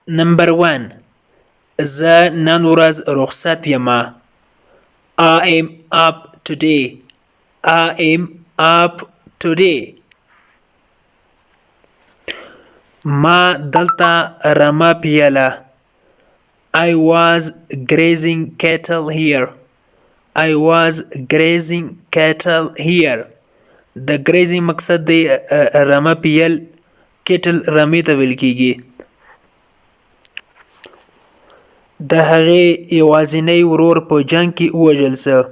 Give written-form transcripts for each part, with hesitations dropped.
Number 1. زه نن ورځ رخصت یم. I am up today. I am up today. ما دلته رمه پیله. I was grazing cattle here. I was grazing cattle here. د grazing مقصد دی رمه پیل. کیټل رمې ته ویل کیږي. د هغې یوازینی ورور په جنګ کې ووژل شو.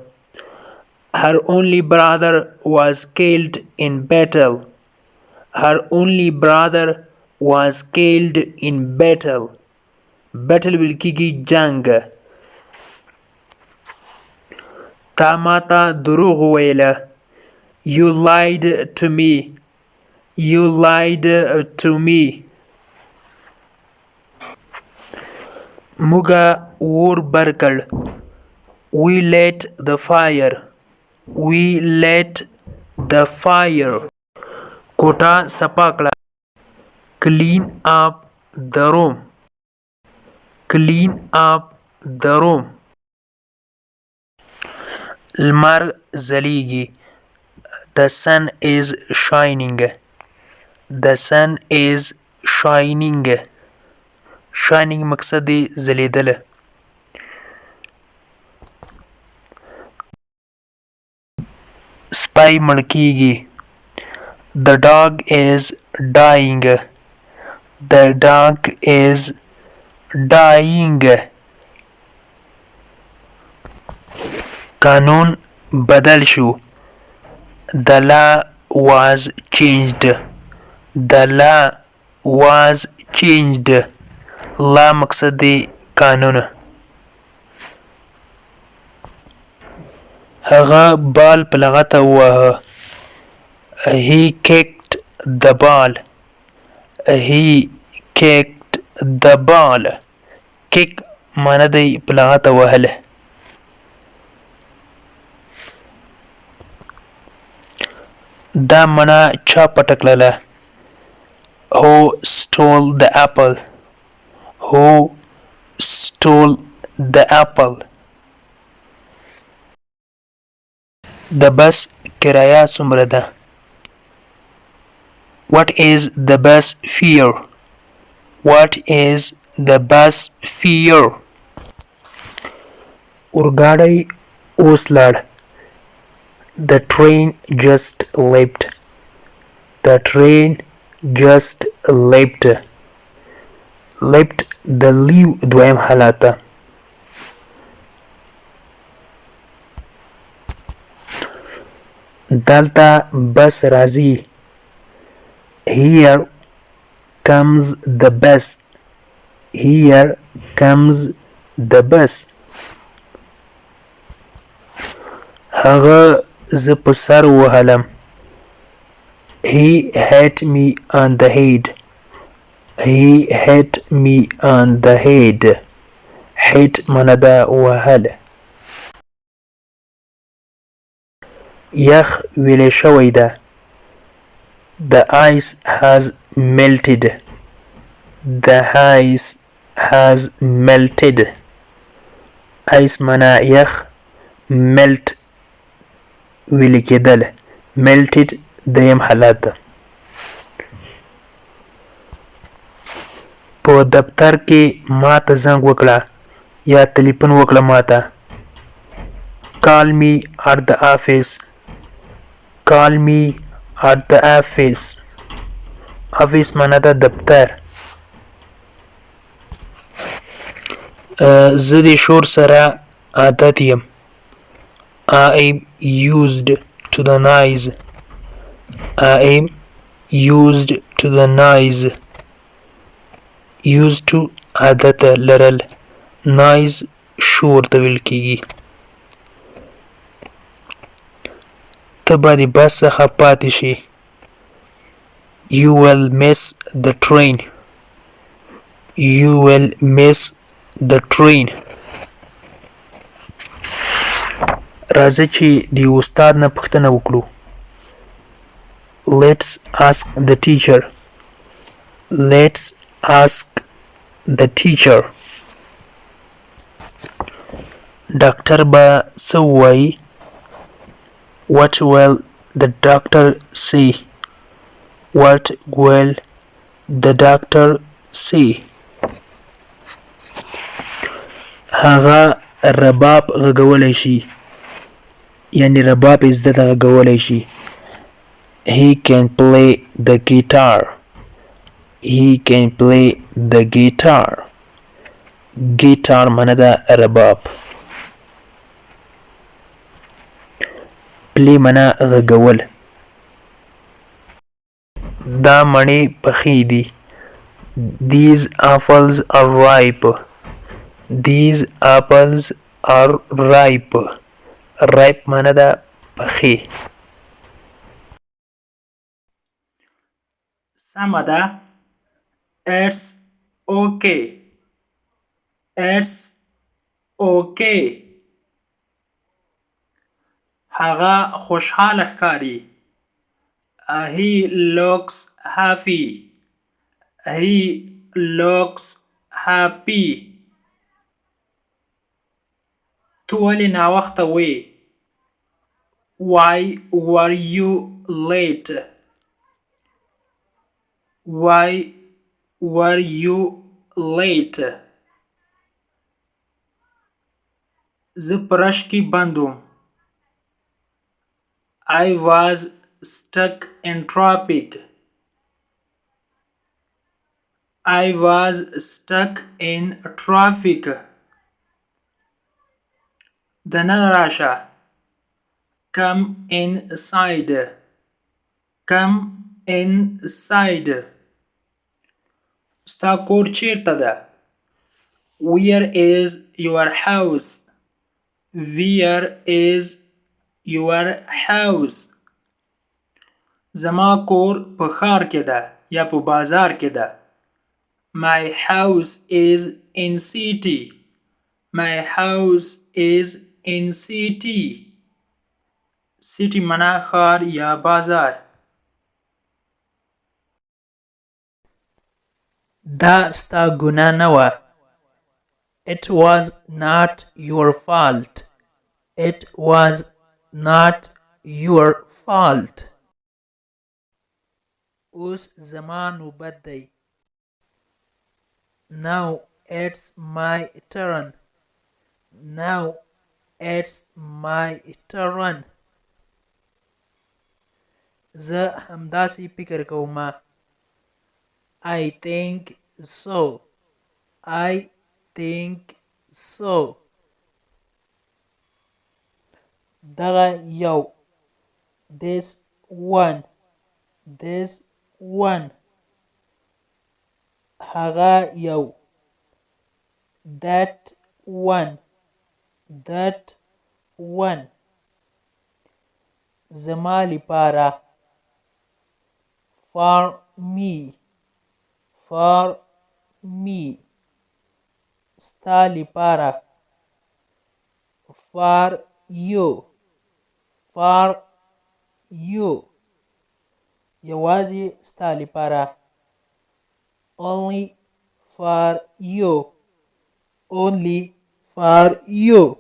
Her only brother was killed in battle. Her only brother was killed in battle. battle ویل کیږي جنګ. تا ماته دروغ وویله. You lied to me. You lied to me. موږ اور بل کړ. We lit the fire. We lit the fire. کوټه صفا کړه. Clean up the room. Clean up the room. لمر ځلیږي. The sun is shining. The sun is shining. shining مقصد دی ځلیدله. سپی مړ کیږي. The dog is dying. The dog is dying. قانون بدل شو. The law was changed. The law was changed. لا مقصد دی قانون. هغه بال په لغته وواهه. He kicked the ball. He kicked the ball. kick معنی دی په لغته وهله. دا مڼه چا پټه کړله. Who stole the apple? Who stole the apple? د بس کرایه څومره ده. What is the bus fare? What is the bus fare? اورګاډی اوس لاړ. The train just left. The train just left. left د لیو دویم حالت ده. دلته بس راځي. Here comes the bus. Here comes the bus. هغه زه په سر وهلم. He hit me on the head. He hit me on the head. hit معنی ده وهله. یخ ویلې شوی ده. The ice has melted. The ice has melted. ice معنی یخ. melt ویلې کېدل. melted دریم حالت ده. په دفتر کې ما ته زنګ وکړه یا تلیفون وکړه ما ته. Call me at the office. Call me at the office. office معنی ده دفتر. زه د شور سره عادت یم. I am used to the noise. I am used to the noise. used to عادت لرل. noise شور ته ویل کیږي. ته به د بس څخه پاتې شي. You will miss the train. You will miss the train. راځه چې د استاد نه پوښتنه وکړو. Let's ask the teacher. Let's ask the teacher. ډاکټر به څه ووایي؟ What will the doctor say? What will the doctor say? هغه رباب غږولی شي، یعنی رباب یې زده ده غږولی شي. He can play the guitar. He can play the guitar. Guitar معنی ده رباب. play معنی غږول. دا مڼې پخې دي. These apples are ripe. These apples are ripe. ripe معنی ده پخې. سمه ده. It's okay. It's okay. هغه خوشحاله ښکاري. He looks happy. He looks happy. تو ولې ناوخته وې؟ Why were you late? Why were you late? زه په رش کې بند وم. I was stuck in traffic. I was stuck in traffic. دننه راشه. Come inside. Come inside. ستا کور چیرته ده؟ Where is your house? Where is your house? زما کور په ښار کې ده یا په بازار کې ده. My house is in city. My house is in city. city معنی ښار یا بازار. دا ستا ګناه نه وه. It was not your fault. It was not your fault. اوس زما نوبت دی. Now it's my turn. Now it's my turn. زه همداسې فکر کوم. I think so. I think so. دغه یو. This one. This one. هغه یو. That one. That one. زما لپاره. For me. For me. ستا لپاره. For you. For you. یوازې ستا لپاره. Only for you. Only for you.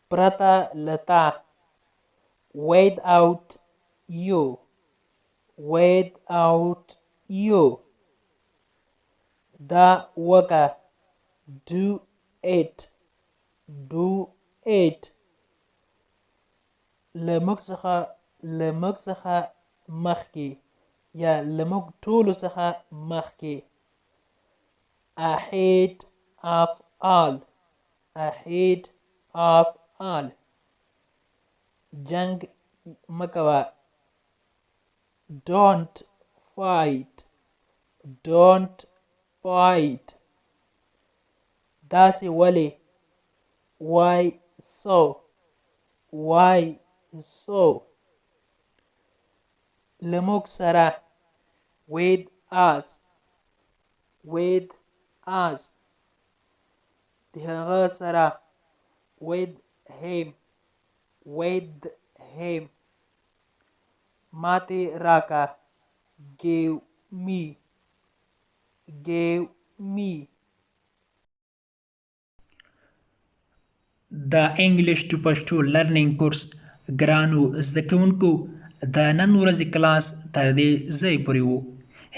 پرته له تا. Without you. Without you. دا وکه. Do it. Do it. له موږ څخه مخکې یا له موږ ټولو څخه مخکې. Ahead of all. Ahead of all. جنگ مه کوه. Don't fight. Don't fight. داسې ولې. Why so? Why so? له موږ سره. With us. With us. د هغه سره. With him. With him. ماته راکه. Give me. gave me. د انګلیش ټو پښتو لرنینګ کورس ګرانو زده کوونکو د نن ورځې کلاس تر دې ځای پورې و.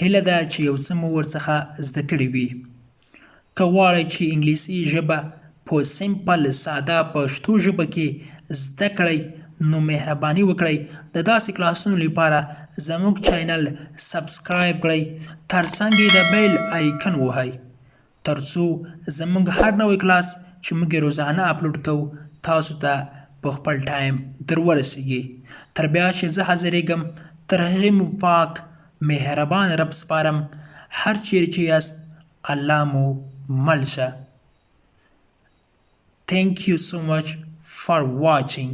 هیله ده چې یو څه مو ورڅخه زده کړي وي. که غواړئ چې انګلیسي ژبه په سمپل ساده پښتو ژبه کې زده کړئ نو مهرباني وکړئ د داسې کلاسونو لپاره زموږ چینل سبسکرایب کړئ، ترڅنګ یې د بیل آیکن ووهئ ترڅو زموږ هر نوی کلاس چې موږ یې روزانه اپلوډ کوو تاسو ته په خپل ټایم در ورسیږي. تر بیا چې زه حاضرېږم تر هغې مو پاک مهربان رب سپارم. هر چیرې چې یاست الله مو مل شه. Thank you so much for watching.